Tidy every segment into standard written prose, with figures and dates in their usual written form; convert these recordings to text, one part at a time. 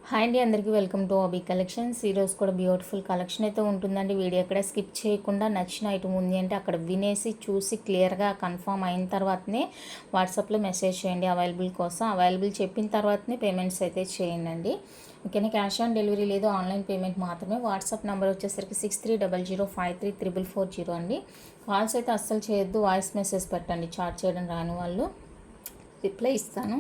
Hi అండి, అందరికీ welcome to OB collections. ఈరోజు కూడా బ్యూటిఫుల్ కలెక్షన్ అయితే ఉంటుందండి. వీడియో ఎక్కడ స్కిప్ చేయకుండా నచ్చిన ఐటమ్ ఉంది అంటే అక్కడ వినేసి చూసి క్లియర్గా కన్ఫర్మ్ అయిన తర్వాతనే వాట్సాప్లో మెసేజ్ చేయండి అవైలబుల్ కోసం. అవైలబుల్ చెప్పిన తర్వాతనే పేమెంట్స్ అయితే చేయండి. ఓకేనా, క్యాష్ ఆన్ డెలివరీ లేదు, ఆన్లైన్ పేమెంట్ మాత్రమే. వాట్సాప్ నెంబర్ వచ్చేసరికి 6300533440 అండి. కాల్స్ అయితే అస్సలు చేయొద్దు, వాయిస్ మెసేజ్ పెట్టండి. చార్జ్ చేయడం రాని వాళ్ళు రిప్లై ఇస్తాను.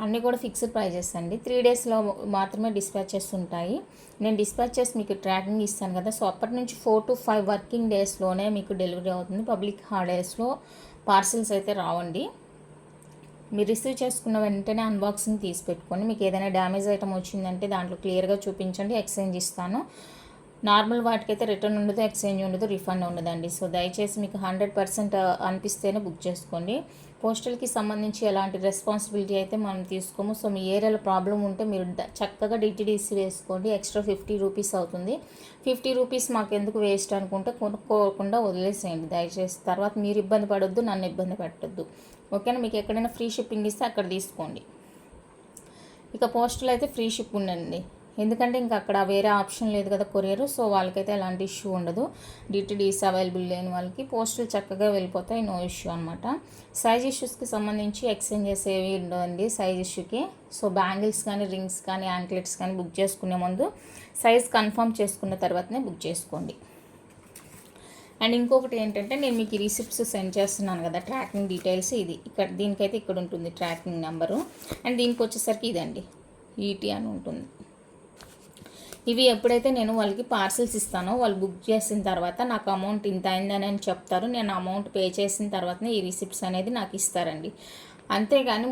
అన్నీ కూడా ఫిక్స్డ్ ప్రైజెస్ అండి. 3 డేస్లో మాత్రమే డిస్పాచెస్ ఉంటాయి. నేను డిస్పాచ్ చేసి మీకు ట్రాకింగ్ ఇస్తాను కదా, సో అప్పటి నుంచి 4 to 5 వర్కింగ్ డేస్లోనే మీకు డెలివరీ అవుతుంది. పబ్లిక్ హాలిడేస్లో పార్సిల్స్ అయితే రావండి. మీరు రిసీవ్ చేసుకున్న వెంటనే అన్బాక్సింగ్ తీసి పెట్టుకోండి. మీకు ఏదైనా డ్యామేజ్ ఐటమ్ వచ్చిందంటే దాంట్లో క్లియర్గా చూపించండి, ఎక్స్చేంజ్ ఇస్తాను. నార్మల్ వాటికైతే రిటర్న్ ఉండదు, ఎక్స్చేంజ్ ఉండదు, రిఫండ్ ఉండదండి. సో దయచేసి మీకు 100% అనిపిస్తేనే బుక్ చేసుకోండి. పోస్టల్కి సంబంధించి ఎలాంటి రెస్పాన్సిబిలిటీ అయితే మనం తీసుకోము. సో మీ ఏరియాలో ప్రాబ్లం ఉంటే మీరు చక్కగా డిటీడీసీ వేసుకోండి. ఎక్స్ట్రా 50 రూపీస్ అవుతుంది. 50 రూపీస్ మాకు ఎందుకు వేస్ట్ అనుకుంటే కొనుక్కోకుండా వదిలేసేయండి దయచేసి. తర్వాత మీరు ఇబ్బంది పడొద్దు, నన్ను ఇబ్బంది పెట్టద్దు. ఓకేనా, మీకు ఎక్కడైనా ఫ్రీ షిప్పింగ్ ఇస్తే అక్కడ తీసుకోండి. ఇక పోస్టల్ అయితే ఫ్రీ షిప్ ఉండండి, ఎందుకంటే ఇంకా అక్కడ వేరే ఆప్షన్ లేదు కదా కొరియర్. సో వాళ్ళకైతే ఎలాంటి ఇష్యూ ఉండదు. డిటీడీస్ అవైలబుల్ లేని వాళ్ళకి పోస్టులు చక్కగా వెళ్ళిపోతాయి, నో ఇష్యూ అనమాట. సైజ్ ఇష్యూస్కి సంబంధించి ఎక్స్చేంజ్ చేసేవి ఉండదండి సైజ్ ఇష్యూకి. సో బ్యాంగిల్స్ కానీ, రింగ్స్ కానీ, యాంక్లెట్స్ కానీ బుక్ చేసుకునే ముందు సైజ్ కన్ఫర్మ్ చేసుకున్న తర్వాతనే బుక్ చేసుకోండి. అండ్ ఇంకొకటి ఏంటంటే, నేను మీకు ఈ రిసిప్ట్స్ సెండ్ చేస్తున్నాను కదా, ట్రాకింగ్ డీటెయిల్స్ ఇది ఇక్కడ దీనికైతే ఇక్కడ ఉంటుంది ట్రాకింగ్ నెంబరు. అండ్ దీనికి వచ్చేసరికి ఇదండి ఈటీ అని ఉంటుంది. ఇవి ఎప్పుడైతే నేను వాళ్ళకి పార్సిల్స్ ఇస్తానో వాళ్ళు బుక్ చేసిన తర్వాత నాకు అమౌంట్ ఇంత అయిందని అని చెప్తారు. నేను అమౌంట్ పే చేసిన తర్వాతనే ఈ రిసిప్ట్స్ అనేది నాకు ఇస్తారండి. అంతేగాని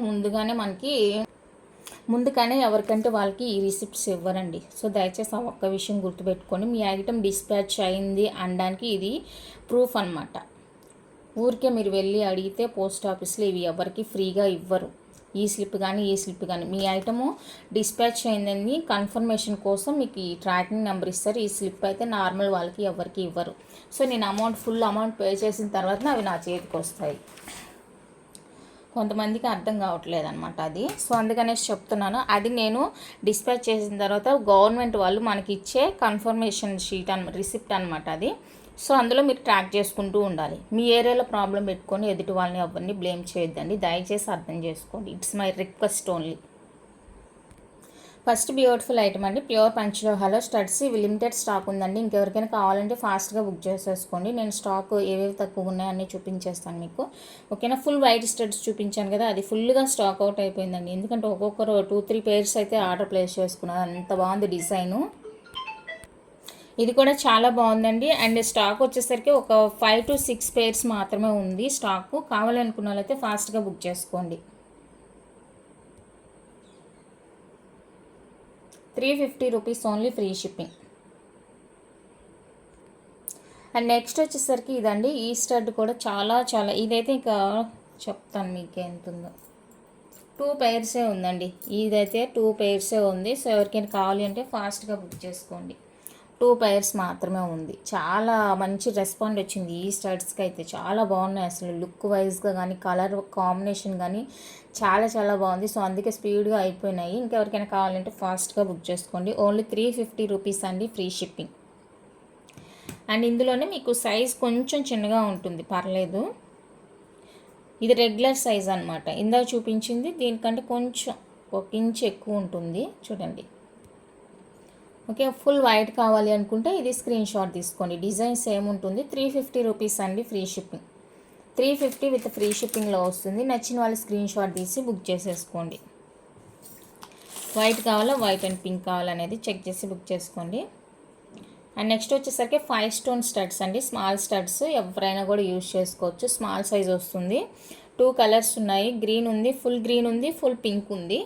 ముందుగానే ఎవరికంటే వాళ్ళకి ఈ రిసిప్ట్స్ ఇవ్వరండి. సో దయచేసి ఆ ఒక్క విషయం గుర్తుపెట్టుకొని మీ ఐటమ్ డిస్పాచ్ అయింది అనడానికి ఇది ప్రూఫ్ అనమాట. ఊరికే మీరు వెళ్ళి అడిగితే పోస్ట్ ఆఫీస్లో ఇవి ఎవరికి ఫ్రీగా ఇవ్వరు. ఈ స్లిప్ కానీ మీ ఐటము డిస్పాచ్ అయిందని కన్ఫర్మేషన్ కోసం మీకు ఈ ట్రాకింగ్ నెంబర్ ఇస్తారు. ఈ స్లిప్ అయితే నార్మల్ వాళ్ళకి ఎవరికి ఇవ్వరు. సో నేను ఫుల్ అమౌంట్ పే చేసిన తర్వాత అవి నా చేతికి వస్తాయి. కొంతమందికి అర్థం కావట్లేదు అనమాట అది. సో అందుకనేసి చెప్తున్నాను. అది నేను డిస్పాచ్ చేసిన తర్వాత గవర్నమెంట్ వాళ్ళు మనకి ఇచ్చే కన్ఫర్మేషన్ షీట్ రిసిప్ట్ అనమాట అది. సో అందులో మీరు ట్రాక్ చేసుకుంటూ ఉండాలి. మీ ఏరియాలో ప్రాబ్లం పెట్టుకొని ఎదుటి వాళ్ళని ఎవరిని బ్లేమ్ చేయొద్దండి, దయచేసి అర్థం చేసుకోండి. It's my request only. First beautiful item అండి, ప్యూర్ పంచలోహాలో స్టడ్స్. ఇవి లిమిటెడ్ స్టాక్ ఉందండి. ఇంకెవరికైనా కావాలంటే ఫాస్ట్గా బుక్ చేసేసుకోండి. నేను స్టాక్ ఏవేవి తక్కువ ఉన్నాయో అన్నీ చూపించేస్తాను మీకు. ఓకేనా, ఫుల్ వైట్ స్టడ్స్ చూపించాను కదా, అది ఫుల్గా స్టాక్ అవుట్ అయిపోయిందండి. ఎందుకంటే ఒక్కొక్కరు 2-3 పేర్స్ అయితే ఆర్డర్ ప్లేస్ చేసుకున్నారు. అంత బాగుంది డిజైను. ఇది కూడా చాలా బాగుందండి. అండ్ స్టాక్ వచ్చేసరికి ఒక 5 to 6 పేర్స్ మాత్రమే ఉంది స్టాకు. కావాలనుకున్న వాళ్ళైతే ఫాస్ట్గా బుక్ చేసుకోండి. 350 rupees only, free shipping. And next వచ్చేసరికి ఇదండి, ఈ స్టడ్ కూడా చాలా ఇదైతే ఇంకా చెప్తాను మీకు ఎంత ఉందో. 2 పేర్సే ఉందండి, ఇదైతే 2 పేర్సే ఉంది. సో ఎవరికైనా కావాలి అంటే ఫాస్ట్గా బుక్ చేసుకోండి. 2 పేర్స్ మాత్రమే ఉంది. చాలా మంచి రెస్పాండ్ వచ్చింది ఈ స్టడ్స్కి అయితే. చాలా బాగున్నాయి అసలు, లుక్ వైజ్గా కానీ, కలర్ కాంబినేషన్ కానీ చాలా బాగుంది. సో అందుకే స్పీడ్గా అయిపోయినాయి. ఇంకెవరికైనా కావాలంటే ఫాస్ట్గా బుక్ చేసుకోండి. ఓన్లీ 350 రూపీస్ అండి, ఫ్రీ షిప్పింగ్. అండ్ ఇందులోనే మీకు సైజ్ కొంచెం చిన్నగా ఉంటుంది, పర్లేదు. ఇది రెగ్యులర్ సైజ్ అనమాట. ఇందాక చూపించింది దీనికంటే కొంచెం 1 ఇంచ్ ఎక్కువ ఉంటుంది, చూడండి. ఓకే, ఫుల్ వైట్ కావాలి అనుకుంటే ఇది స్క్రీన్ షాట్ తీసుకోండి. డిజైన్ సేమ్ ఉంటుంది. 350 రూపీస్ అండి, ఫ్రీ షిప్పింగ్. 350 విత్ ఫ్రీ షిప్పింగ్లో వస్తుంది. నచ్చిన వాళ్ళు స్క్రీన్ షాట్ తీసి బుక్ చేసేసుకోండి. వైట్ కావాలా, వైట్ అండ్ పింక్ కావాలనేది చెక్ చేసి బుక్ చేసుకోండి. అండ్ నెక్స్ట్ వచ్చేసరికి 5 స్టోన్ స్టడ్స్ అండి, స్మాల్ స్టడ్స్. ఎవరైనా కూడా యూజ్ చేసుకోవచ్చు. స్మాల్ సైజ్ వస్తుంది. 2 కలర్స్ ఉన్నాయి, గ్రీన్ ఉంది, ఫుల్ గ్రీన్ ఉంది, ఫుల్ పింక్ ఉంది.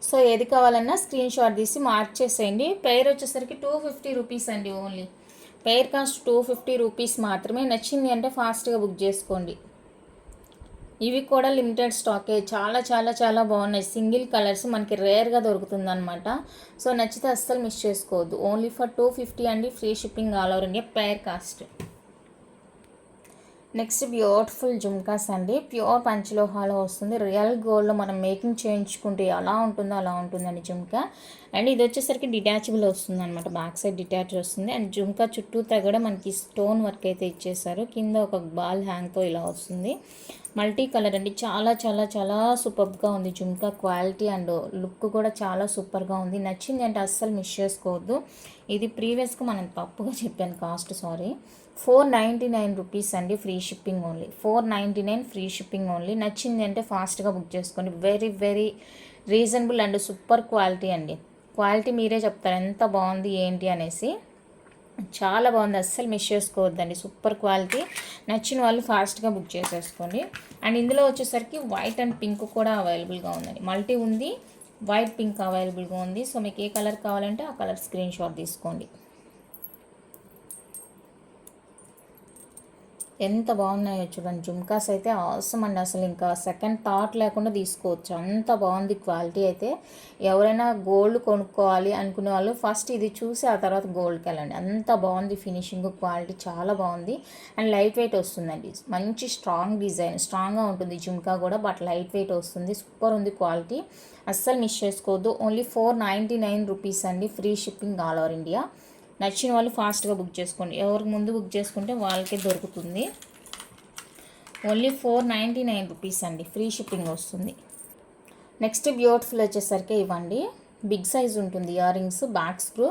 సో ఏది కావాలన్నా స్క్రీన్ షాట్ తీసి మార్క్ చేసేయండి. పెయిర్ వచ్చేసరికి 250 రూపీస్ అండి ఓన్లీ. పెయిర్ కాస్ట్ 250 రూపీస్ మాత్రమే. నచ్చింది అంటే ఫాస్ట్గా బుక్ చేసుకోండి. ఇవి కూడా లిమిటెడ్ స్టాకే. చాలా బాగున్నాయి. సింగిల్ కలర్స్ మనకి రేర్గా దొరుకుతుందన్నమాట. సో నచ్చితే అస్సలు మిస్ చేసుకోవద్దు. ఓన్లీ ఫర్ 250 అండి, free shipping all over India, pair cost. Next beautiful jhumkas అండి. ప్యూర్ పంచలోహాలో వస్తుంది. రియల్ గోల్డ్లో మనం మేకింగ్ చేయించుకుంటే ఎలా ఉంటుందో అలా ఉంటుందండి జుమ్కా. అండ్ ఇది వచ్చేసరికి డిటాచబుల్ వస్తుంది అనమాట. బ్యాక్ సైడ్ డిటాచ్ వస్తుంది. అండ్ జుమ్కా చుట్టూ తగ్గడ మనకి స్టోన్ వర్క్ అయితే ఇచ్చేసారు. కింద ఒక బాల్ హ్యాంగ్తో ఇలా వస్తుంది. మల్టీ కలర్ అండి. చాలా చాలా చాలా సూపర్గా ఉంది జుమ్కా. క్వాలిటీ అండ్ లుక్ కూడా చాలా సూపర్గా ఉంది. నచ్చింది అంటే అస్సలు మిస్ చేసుకోవద్దు. ఇది ప్రీవియస్గా మనం తప్పుగా చెప్పాను కాస్ట్, సారీ. 499 రూపీస్ అండి, free shipping only. 499 free shipping only. నచ్చింది అంటే ఫాస్ట్గా బుక్ చేసుకోండి. Very very reasonable and super quality అండి. క్వాలిటీ మీరే చెప్తారు ఎంత బాగుంది ఏంటి అనేసి. చాలా బాగుంది, అస్సలు మిస్ చేసుకోవద్దండి. Super quality. నచ్చిన వాళ్ళు ఫాస్ట్గా బుక్ చేసేసుకోండి. అండ్ ఇందులో వచ్చేసరికి వైట్ అండ్ పింక్ కూడా అవైలబుల్గా ఉందండి. మల్టీ ఉంది, వైట్ పింక్ అవైలబుల్గా ఉంది. సో మీకు ఏ కలర్ కావాలంటే ఆ కలర్ స్క్రీన్ షాట్ తీసుకోండి. ఎంత బాగున్నాయో చూడండి. జుమ్కాస్ అయితే అవసరం అండి. అసలు ఇంకా సెకండ్ థాట్ లేకుండా తీసుకోవచ్చు, అంత బాగుంది క్వాలిటీ అయితే. ఎవరైనా గోల్డ్ కొనుక్కోవాలి అనుకునే వాళ్ళు ఫస్ట్ ఇది చూసి ఆ తర్వాత గోల్డ్కి వెళ్ళండి. అంత బాగుంది ఫినిషింగ్, క్వాలిటీ చాలా బాగుంది. అండ్ లైట్ వెయిట్ వస్తుందండి. మంచి స్ట్రాంగ్ డిజైన్, స్ట్రాంగ్గా ఉంటుంది జుమ్కా కూడా, బట్ లైట్ వెయిట్ వస్తుంది. సూపర్ ఉంది క్వాలిటీ, అస్సలు మిస్ చేసుకోవద్దు. ఓన్లీ 499 రూపీస్ అండి, free shipping all over India. నచ్చిన వాళ్ళు ఫాస్ట్గా బుక్ చేసుకోండి. ఎవరికి ముందు బుక్ చేసుకుంటే వాళ్ళకే దొరుకుతుంది. ఓన్లీ 499 రూపీస్ అండి, ఫ్రీ షిప్పింగ్ వస్తుంది. నెక్స్ట్ బ్యూటిఫుల్ వచ్చేసరికి ఇవ్వండి. బిగ్ సైజ్ ఉంటుంది ear rings, back screw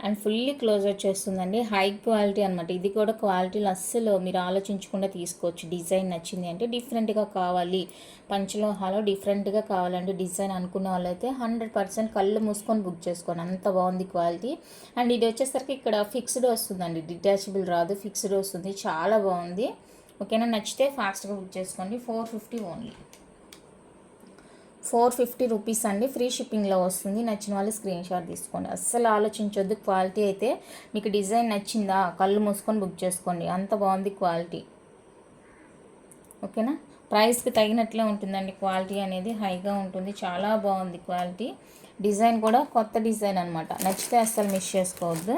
and fully close వచ్చేస్తుందండి. హై క్వాలిటీ అనమాట. ఇది కూడా క్వాలిటీలు అస్సలు మీరు ఆలోచించకుండా తీసుకోవచ్చు. డిజైన్ నచ్చింది అంటే, డిఫరెంట్గా కావాలి పంచలోహాలో డిఫరెంట్గా కావాలంటే డిజైన్ అనుకున్న వాళ్ళైతే 100% కళ్ళు మూసుకొని బుక్ చేసుకోండి. అంత బాగుంది క్వాలిటీ. అండ్ ఇది వచ్చేసరికి ఇక్కడ ఫిక్స్డ్ వస్తుందండి, డిటాచబుల్ రాదు, ఫిక్స్డ్ వస్తుంది. చాలా బాగుంది. ఓకేనా, నచ్చితే ఫాస్ట్గా బుక్ చేసుకోండి. 450 ఓన్లీ. 450 రూపీస్ అండి, ఫ్రీ షిప్పింగ్లో వస్తుంది. నచ్చిన వాళ్ళు స్క్రీన్ షాట్ తీసుకోండి. అస్సలు ఆలోచించొద్దు. క్వాలిటీ అయితే మీకు డిజైన్ నచ్చిందా కళ్ళు మూసుకొని బుక్ చేసుకోండి. అంత బాగుంది క్వాలిటీ. ఓకేనా, ప్రైస్కి తగినట్లే ఉంటుందండి. క్వాలిటీ అనేది హైగా ఉంటుంది. చాలా బాగుంది క్వాలిటీ. డిజైన్ కూడా కొత్త డిజైన్ అనమాట. నచ్చితే అస్సలు మిస్ చేసుకోవద్దు.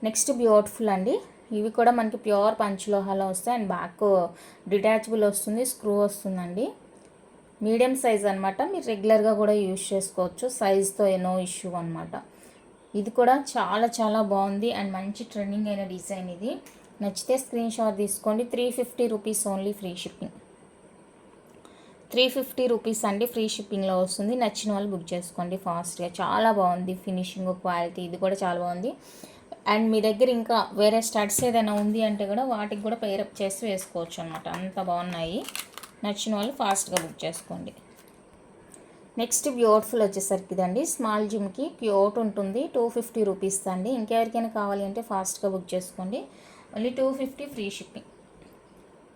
నెక్స్ట్ బ్యూటిఫుల్ అండి. ఇవి కూడా మనకి ప్యూర్ పంచలోహాలో వస్తాయి. అండ్ బ్యాక్ డిటాచబుల్ వస్తుంది, స్క్రూ వస్తుందండి. మీడియం సైజ్ అనమాట. మీరు రెగ్యులర్గా కూడా యూజ్ చేసుకోవచ్చు. సైజ్తో నో ఇష్యూ అనమాట. ఇది కూడా చాలా చాలా బాగుంది అండ్ మంచి ట్రెండింగ్ అయిన డిజైన్ ఇది. నచ్చితే స్క్రీన్ షాట్ తీసుకోండి. 350 rupees only, free shipping. 350 rupees అండి, ఫ్రీ షిప్పింగ్లో వస్తుంది. నచ్చిన వాళ్ళు బుక్ చేసుకోండి ఫాస్ట్గా. చాలా బాగుంది ఫినిషింగ్, క్వాలిటీ. ఇది కూడా చాలా బాగుంది. అండ్ మీ దగ్గర ఇంకా వేరే స్టడ్స్ ఏదైనా ఉంది అంటే కూడా వాటికి కూడా పేరప్ చేసి వేసుకోవచ్చు అనమాట. అంత బాగున్నాయి. నచ్చిన వాళ్ళు ఫాస్ట్గా బుక్ చేసుకోండి. నెక్స్ట్ బ్యూటిఫుల్ వచ్చేసరికి ఇదండి. స్మాల్ జిమ్కి క్యూట్ ఉంటుంది. 250 రూపీస్ అండి. ఇంకెవరికైనా కావాలి అంటే ఫాస్ట్గా బుక్ చేసుకోండి. Only 250 free shipping.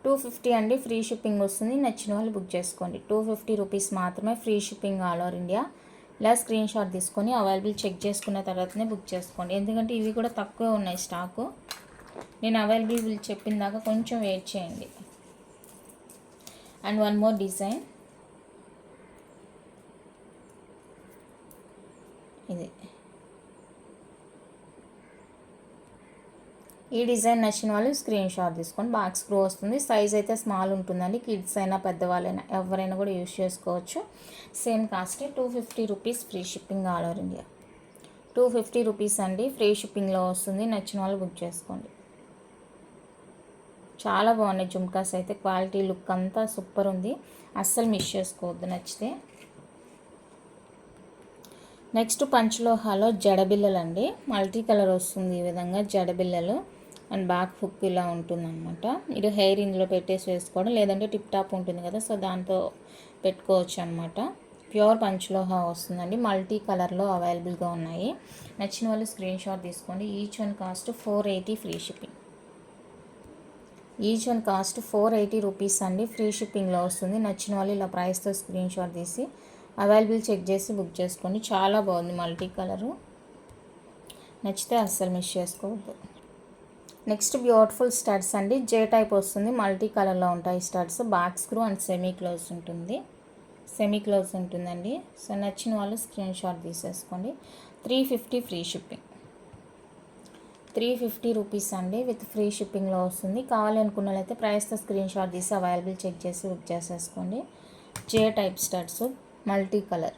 250 అండి, ఫ్రీ షిప్పింగ్ వస్తుంది. నచ్చిన వాళ్ళు బుక్ చేసుకోండి. 250 రూపీస్ మాత్రమే, free shipping all over India. ఇలా స్క్రీన్ షాట్ తీసుకొని అవైలబుల్ చెక్ చేసుకున్న తర్వాతనే బుక్ చేసుకోండి. ఎందుకంటే ఇవి కూడా తక్కువే ఉన్నాయి స్టాకు. నేను అవైలబుల్ చెప్పిన దాకా కొంచెం వెయిట్ చేయండి. అండ్ వన్ మోర్ డిజైన్, ఇది. ఈ డిజైన్ నచ్చిన వాళ్ళు స్క్రీన్ షాట్ తీసుకొని, బ్యాక్ స్క్రూ వస్తుంది. సైజ్ అయితే స్మాల్ ఉంటుందండి. కిడ్స్ అయినా పెద్దవాళ్ళైనా ఎవరైనా కూడా యూజ్ చేసుకోవచ్చు. Same cost 250 rupees, free shipping all over India. 250 rupees అండి, ఫ్రీ షిప్పింగ్లో వస్తుంది. నచ్చిన వాళ్ళు బుక్ చేసుకోండి. చాలా బాగున్నాయి జుమ్కాస్ అయితే. క్వాలిటీ, లుక్ అంతా సూపర్ ఉంది. అస్సలు మిస్ చేసుకోవద్దు నచ్చితే. నెక్స్ట్ పంచలోహాలో జడబిల్లలు అండి. మల్టీ కలర్ వస్తుంది ఈ విధంగా జడబిల్లలు. అండ్ బ్యాక్ హుక్ ఇలా ఉంటుందన్నమాట. ఇది హెయిర్ ఇందులో పెట్టేసి వేసుకోవడం, లేదంటే టిప్ టాప్ ఉంటుంది కదా, సో దాంతో పెట్టుకోవచ్చు అనమాట. ప్యూర్ పంచలోహా వస్తుందండి. మల్టీ కలర్లో అవైలబుల్గా ఉన్నాయి. నచ్చిన వాళ్ళు స్క్రీన్ షాట్ తీసుకోండి. Each one cost 480, free shipping. Each one cost 480 rupees అండి, ఫ్రీ షిప్పింగ్లో వస్తుంది. నచ్చిన వాళ్ళు ఇలా ప్రైస్తో స్క్రీన్ షాట్ తీసి అవైలబుల్ చెక్ చేసి బుక్ చేసుకోండి. చాలా బాగుంది మల్టీ కలరు. నచ్చితే అస్సలు మిస్ చేసుకోవద్దు. నెక్స్ట్ బ్యూటిఫుల్ స్టడ్స్ అండి. జే టైప్ వస్తుంది, మల్టీ కలర్లో ఉంటాయి studs. Back screw and semi close ఉంటుంది. సెమీ క్లోజ్ ఉంటుందండి. సో నచ్చిన వాళ్ళు స్క్రీన్ షాట్ తీసేసుకోండి. 350 ఫ్రీ షిప్పింగ్. 350 రూపీస్ అండి, విత్ ఫ్రీ షిప్పింగ్లో వస్తుంది. కావాలి అనుకున్న వాళ్ళైతే ప్రైస్తో స్క్రీన్ షాట్ తీసి అవైలబుల్ చెక్ చేసి బుక్ చేసేసుకోండి. జే type studs, multi colour.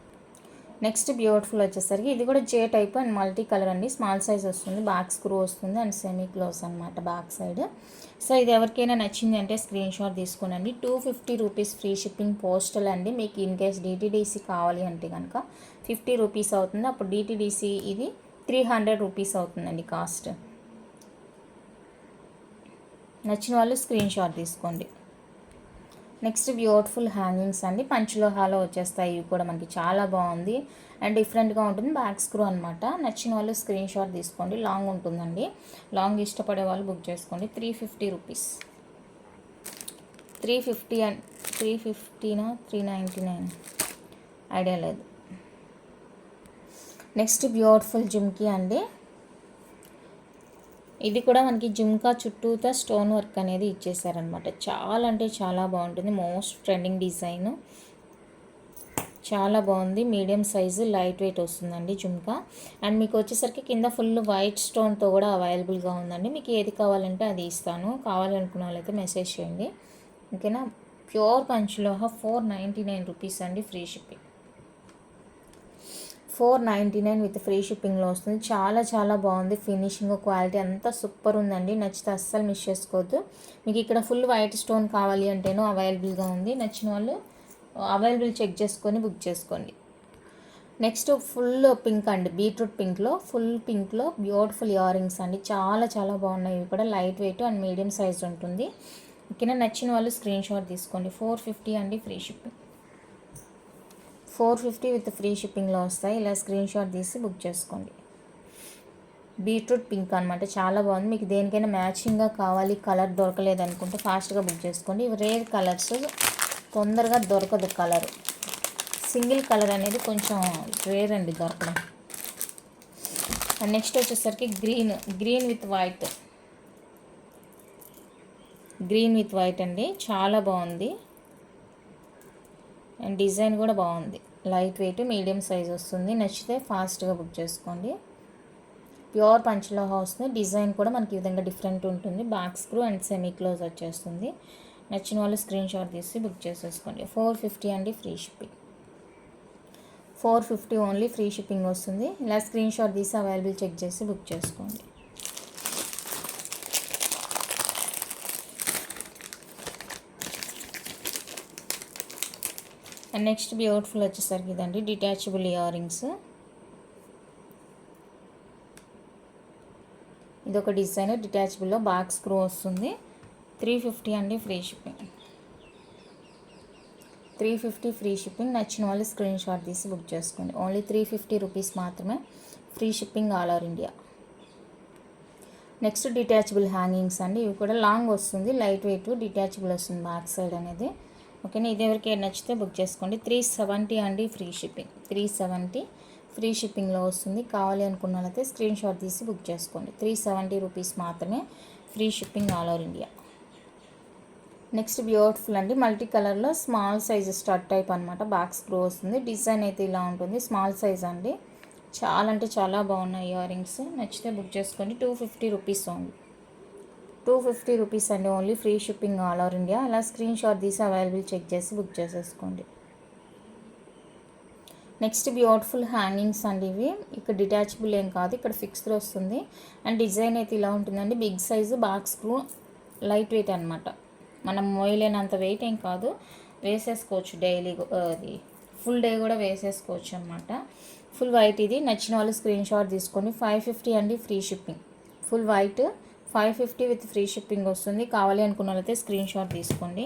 Next beautiful వచ్చేసరికి ఇది కూడా జే టైప్ అండ్ మల్టీ కలర్ అండి. స్మాల్ సైజ్ వస్తుంది, బ్యాక్ స్క్రూ వస్తుంది అండ్ సెమీ క్లోజ్ అనమాట బ్యాక్ సైడ్. సో ఇది ఎవరికైనా నచ్చింది అంటే స్క్రీన్ షాట్ తీసుకోనండి. 250 రూపీస్ ఫ్రీ షిప్పింగ్ పోస్టల్ అండి. మీకు ఇన్ కేస్ డిటీడీసీ కావాలి అంటే కనుక 50 రూపీస్ అవుతుంది. అప్పుడు డిటీడీసీ ఇది 300 రూపీస్ అవుతుందండి కాస్ట్. నచ్చిన వాళ్ళు స్క్రీన్ షాట్ తీసుకోండి. నెక్స్ట్ బ్యూటిఫుల్ హ్యాంగింగ్స్ అండి, పంచలోహాలో వచ్చేస్తాయి. ఇవి కూడా మనకి చాలా బాగుంది అండ్ డిఫరెంట్గా ఉంటుంది. బ్యాక్ స్క్రూ అనమాట. నచ్చిన వాళ్ళు స్క్రీన్ షాట్ తీసుకోండి. లాంగ్ ఉంటుందండి, లాంగ్ ఇష్టపడే వాళ్ళు బుక్ చేసుకోండి. 350 రూపీస్. 350 అండ్ 350నా 399 ఐడియా లేదు. నెక్స్ట్ బ్యూటిఫుల్ జుమ్కీ అండి. ఇది కూడా మనకి జుమ్కా చుట్టూతో స్టోన్ వర్క్ అనేది ఇచ్చేసారనమాట. చాలా అంటే చాలా బాగుంటుంది. మోస్ట్ ట్రెండింగ్ డిజైన్, చాలా బాగుంది. మీడియం సైజు లైట్ వెయిట్ వస్తుందండి జుమ్కా. అండ్ మీకు వచ్చేసరికి కింద ఫుల్ వైట్ స్టోన్తో కూడా అవైలబుల్గా ఉందండి. మీకు ఏది కావాలంటే అది ఇస్తాను. కావాలనుకున్న వాళ్ళైతే మెసేజ్ చేయండి, ఓకేనా. ప్యూర్ పంచలోహ 499 రూపీస్ అండి, ఫ్రీ షిప్పింగ్. 499 విత్ ఫ్రీ షిప్పింగ్లో వస్తుంది. చాలా చాలా బాగుంది. ఫినిషింగ్ క్వాలిటీ అంతా సూపర్ ఉందండి. నచ్చితే అస్సలు మిస్ చేసుకోవద్దు. మీకు ఇక్కడ ఫుల్ వైట్ స్టోన్ కావాలి అంటేనో అవైలబుల్గా ఉంది. నచ్చిన వాళ్ళు అవైలబుల్ చెక్ చేసుకొని బుక్ చేసుకోండి. నెక్స్ట్ ఫుల్ పింక్ అండి, బీట్రూట్ పింక్లో, ఫుల్ పింక్లో బ్యూటిఫుల్ ఇయర్ రింగ్స్ అండి. చాలా చాలా బాగున్నాయి. ఇవి కూడా light weight and medium size ఉంటుంది, ఓకేనా. నచ్చిన వాళ్ళు స్క్రీన్ షాట్ తీసుకోండి. 450 అండి, ఫ్రీ షిప్పింగ్. 450 విత్ ఫ్రీ షిప్పింగ్లో వస్తాయి. ఇలా స్క్రీన్ షాట్ తీసి బుక్ చేసుకోండి. బీట్రూట్ పింక్ అనమాట, చాలా బాగుంది. మీకు దేనికైనా మ్యాచింగ్గా కావాలి, కలర్ దొరకలేదు అనుకుంటే ఫాస్ట్గా బుక్ చేసుకోండి. ఇవి రేర్ కలర్స్, తొందరగా దొరకదు కలర్. సింగిల్ కలర్ అనేది కొంచెం రేర్ అండి దొరకడం. అండ్ నెక్స్ట్ వచ్చేసరికి green with white. Green with white అండి, చాలా బాగుంది అండ్ డిజైన్ కూడా బాగుంది. లైట్ వెయిట్ మీడియం సైజ్ వస్తుంది. నచ్చితే ఫాస్ట్గా బుక్ చేసుకోండి. ప్యూర్ పంచలోహ వస్తుంది. డిజైన్ కూడా మనకి ఈ విధంగా డిఫరెంట్ ఉంటుంది. Back screw and semi close వచ్చేస్తుంది. నచ్చిన వాళ్ళు స్క్రీన్ షాట్ తీసి బుక్ చేసేసుకోండి. 450 అండి, free shipping. 450 only, free shipping వస్తుంది. ఇలా స్క్రీన్ షాట్ తీసి అవైలబుల్ చెక్ చేసి బుక్ చేసుకోండి. అండ్ నెక్స్ట్ బ్యూటిఫుల్ వచ్చేసరికి ఇదండి, డిటాచబుల్ ఇయర్ రింగ్స్. ఇదొక డిజైన్, డిటాచబుల్లో బ్యాక్ స్క్రూ వస్తుంది. 350 అండి, ఫ్రీ షిప్పింగ్. 350 free shipping. నచ్చిన వాళ్ళు స్క్రీన్ షాట్ తీసి బుక్ చేసుకోండి. ఓన్లీ 350 రూపీస్ మాత్రమే, free shipping all over India. Next detachable hangings అండి. ఇవి కూడా లాంగ్ వస్తుంది, లైట్ వెయిట్, డిటాచబుల్ వస్తుంది బ్యాక్ సైడ్ అనేది, ఓకేనా. ఇది ఎవరికి నచ్చితే బుక్ చేసుకోండి. 370 అండి, ఫ్రీ షిప్పింగ్. 370 ఫ్రీ షిప్పింగ్లో వస్తుంది. కావాలి అనుకున్న వాళ్ళైతే స్క్రీన్ షాట్ తీసి బుక్ చేసుకోండి. 370 రూపీస్ మాత్రమే, free shipping all over India. Next beautiful అండి, మల్టీ కలర్లో స్మాల్ సైజ్ స్టడ్ టైప్ అనమాట. బ్యాక్ స్క్రూ వస్తుంది. డిజైన్ అయితే ఇలా ఉంటుంది, స్మాల్ సైజ్ అండి. చాలా అంటే చాలా బాగున్నాయి ఇయర్ రింగ్స్. నచ్చితే బుక్ చేసుకోండి. 250 రూపీస్ ఓన్లీ. 250 రూపీస్ అండి, only free shipping all over India. అలా స్క్రీన్ షాట్ తీసి అవైలబుల్ చెక్ చేసి బుక్ చేసేసుకోండి. నెక్స్ట్ బ్యూటిఫుల్ హ్యాంగింగ్స్ అండి. ఇవి ఇక్కడ డిటాచబుల్ ఏం కాదు, ఇక్కడ ఫిక్స్డ్ వస్తుంది. అండ్ డిజైన్ అయితే ఇలా ఉంటుందండి. Big size, back screw, light weight అనమాట. మనం మోయలేనంత వెయిట్ ఏం కాదు, వేసేసుకోవచ్చు డైలీ, అది ఫుల్ డే కూడా వేసేసుకోవచ్చు అనమాట. ఫుల్ వైట్ ఇది. నచ్చిన వాళ్ళు స్క్రీన్ షాట్ తీసుకోండి. 550 అండి, free shipping. Full white 550 with free shipping వస్తుంది. కావాలి అనుకున్న వాళ్ళైతే స్క్రీన్ షాట్ తీసుకోండి.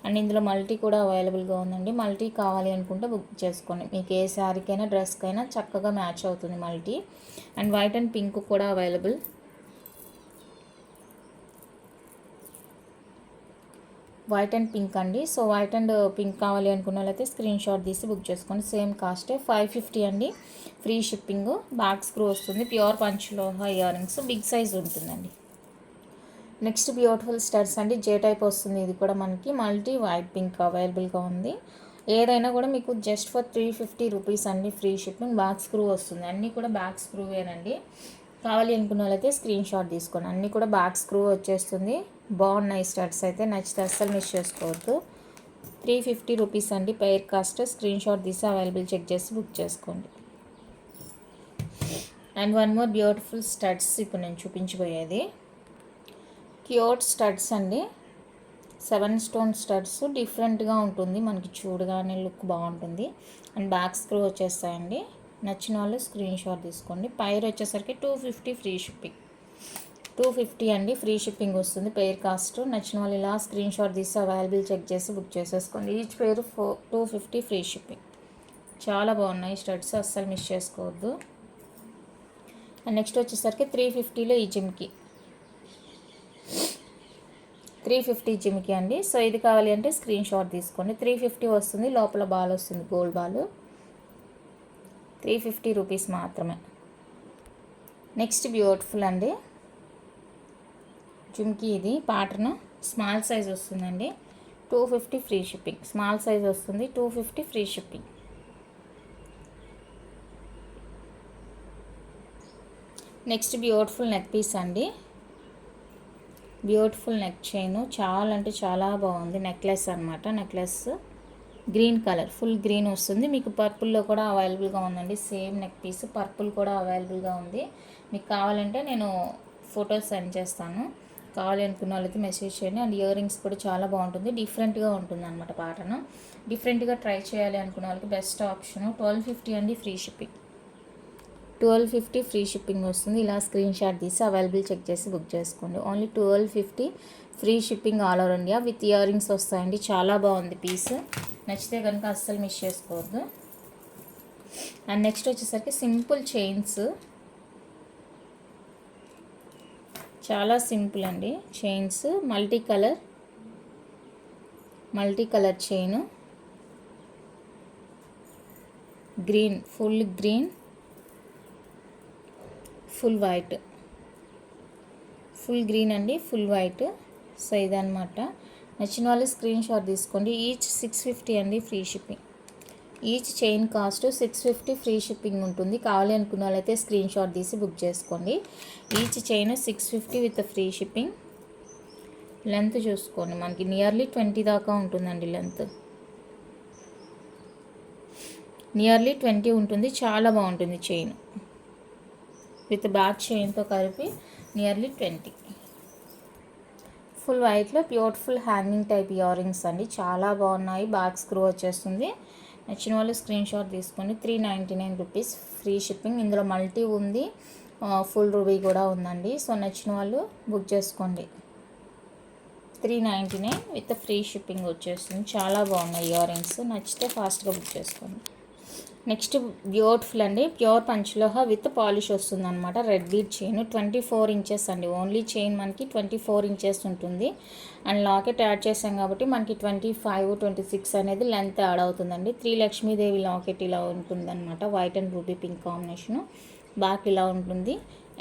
అండ్ ఇందులో మల్టీ కూడా అవైలబుల్గా ఉందండి. మల్టీ కావాలి అనుకుంటే బుక్ చేసుకోండి. మీకు ఏ శారీకైనా డ్రెస్కైనా చక్కగా మ్యాచ్ అవుతుంది multi. And white and pink కూడా అవైలబుల్. వైట్ అండ్ పింక్ అండి. సో వైట్ అండ్ పింక్ కావాలి అనుకున్న వాళ్ళైతే స్క్రీన్ షాట్ తీసి బుక్ చేసుకోండి. సేమ్ కాస్టే 550 అండి, ఫ్రీ షిప్పింగ్. బ్యాక్ స్క్రూ వస్తుంది. Pure panchaloha earrings, big size ఉంటుందండి. నెక్స్ట్ బ్యూటిఫుల్ స్టడ్స్ అండి, జే టైప్ వస్తుంది. ఇది కూడా మనకి మల్టీ వైట్ పింక్ అవైలబుల్గా ఉంది. ఏదైనా కూడా మీకు జస్ట్ ఫర్ 350 రూపీస్ అండి, ఫ్రీ షిప్పింగ్. బ్యాక్ స్క్రూ వస్తుంది. అన్నీ కూడా బ్యాక్ స్క్రూవేనండి. కావాలి అనుకున్న వాళ్ళైతే స్క్రీన్ షాట్ తీసుకోండి. అన్నీ కూడా బ్యాక్ స్క్రూ వచ్చేస్తుంది. బాగున్నాయి స్టడ్స్ అయితే, నచ్చితే అస్సలు మిస్ చేసుకోవద్దు. 350 రూపీస్ అండి పెయిర్ కాస్ట్. స్క్రీన్ షాట్ తీసి అవైలబుల్ చెక్ చేసి బుక్ చేసుకోండి. And one more beautiful studs ఇప్పుడు నేను చూపించబోయేది క్యూట్ స్టడ్స్ అండి. 7 స్టోన్ స్టడ్స్, డిఫరెంట్గా ఉంటుంది మనకి, చూడగానే లుక్ బాగుంటుంది. అండ్ బ్యాక్ స్క్రూ వచ్చేస్తాయండి. నచ్చిన వాళ్ళు స్క్రీన్ షాట్ తీసుకోండి. పైర్ వచ్చేసరికి 250 ఫ్రీ షిప్పింగ్. 250 అండి ఫ్రీ షిప్పింగ్ వస్తుంది పెయిర్ కాస్ట్. నచ్చిన వాళ్ళు ఇలా స్క్రీన్ షాట్ తీసి అవైలబుల్ చెక్ చేసి బుక్ చేసేసుకోండి. ఈచ్ పేరు 250 ఫ్రీ షిప్పింగ్. చాలా బాగున్నాయి స్టడ్స్, అస్సలు మిస్ చేసుకోవద్దు. అండ్ నెక్స్ట్ వచ్చేసరికి 350లో ఈ జిమ్కి 350 జిమ్కి అండి. సో ఇది కావాలి అంటే స్క్రీన్ షాట్ తీసుకోండి. 350 వస్తుంది, లోపల బాల్ వస్తుంది, గోల్డ్ బాల్. 350 రూపీస్ మాత్రమే. నెక్స్ట్ బ్యూటిఫుల్ అండి జిమ్కి, ఇది ప్యాటర్న్ స్మాల్ సైజ్ వస్తుందండి. 250 ఫ్రీ షిప్పింగ్. స్మాల్ సైజ్ వస్తుంది, 250 free shipping. Next beautiful neck piece అండి. బ్యూటిఫుల్ నెక్ చైన్, చాలా అంటే చాలా బాగుంది. నెక్లెస్ అనమాట. Necklace green colour, full green వస్తుంది. మీకు పర్పుల్లో కూడా అవైలబుల్గా ఉందండి. సేమ్ నెక్ పీస్ పర్పుల్ కూడా అవైలబుల్గా ఉంది. మీకు కావాలంటే నేను ఫొటోస్ సెండ్ చేస్తాను. కావాలి అనుకున్న వాళ్ళైతే మెసేజ్ చేయండి. అండ్ ఇయర్ రింగ్స్ కూడా చాలా బాగుంటుంది, డిఫరెంట్గా ఉంటుంది అనమాట ప్యాటర్న్. డిఫరెంట్గా ట్రై చేయాలి అనుకున్న వాళ్ళకి బెస్ట్ ఆప్షన్. 1250 అండి ఫ్రీ షిప్పింగ్. 1250 ఫ్రీ షిప్పింగ్ వస్తుంది. ఇలా స్క్రీన్ షాట్ తీసి అవైలబుల్ చెక్ చేసి బుక్ చేసుకోండి. Only 1250 free shipping all over India. With ear rings వస్తాయండి. చాలా బాగుంది పీస్. నచ్చితే కనుక అస్సలు మిస్ చేసుకోవద్దు. అండ్ నెక్స్ట్ వచ్చేసరికి సింపుల్ చైన్స్, చాలా సింపుల్ అండి chains. Multi colour chain, green, full green, full white, full green అండి, ఫుల్ వైట్. సో ఇదనమాట. నచ్చిన వాళ్ళు స్క్రీన్ షాట్ తీసుకోండి. ఈచ్ 650 అండి free shipping. Each chain cost 650 free shipping ఉంటుంది. కావాలి అనుకున్న వాళ్ళైతే స్క్రీన్ షాట్ తీసి బుక్ చేసుకోండి. Each chain 650 with free shipping. Length చూసుకోండి, మనకి నియర్లీ 20 దాకా ఉంటుందండి లెంత్. నియర్లీ 20 ఉంటుంది. చాలా బాగుంటుంది చైన్ విత్ బ్యాక్ చైన్తో కలిపి నియర్లీ 20. ఫుల్ వైట్లో beautiful hanging type earrings అండి. చాలా బాగున్నాయి. బ్యాక్ స్క్రూ వచ్చేస్తుంది. నచ్చిన వాళ్ళు స్క్రీన్ షాట్ తీసుకోండి. 399 రూపీస్ ఫ్రీ షిప్పింగ్. ఇందులో మల్టీ ఉంది, ఫుల్ రూబీ కూడా ఉందండి. సో నచ్చిన వాళ్ళు బుక్ చేసుకోండి. 399 విత్ ఫ్రీ షిప్పింగ్ వచ్చేస్తుంది. చాలా బాగున్నాయి ఇయర్ రింగ్స్. నచ్చితే ఫాస్ట్గా బుక్ చేసుకోండి. నెక్స్ట్ బ్యూటిఫుల్ అండి ప్యూర్ పంచలోహ విత్ పాలిష్ వస్తుంది అనమాట. రెడ్ బీడ్ చైన్ 24 ఇంచెస్ అండి. ఓన్లీ చైన్ మనకి 24 ఇంచెస్ ఉంటుంది. అండ్ లాకెట్ యాడ్ చేసాం కాబట్టి మనకి 25, 26 అనేది లెంత్ యాడ్ అవుతుందండి. 3 లక్ష్మీదేవి లాకెట్ ఇలా ఉంటుందన్నమాట. White and ruby pink combination. Back ఇలా ఉంటుంది.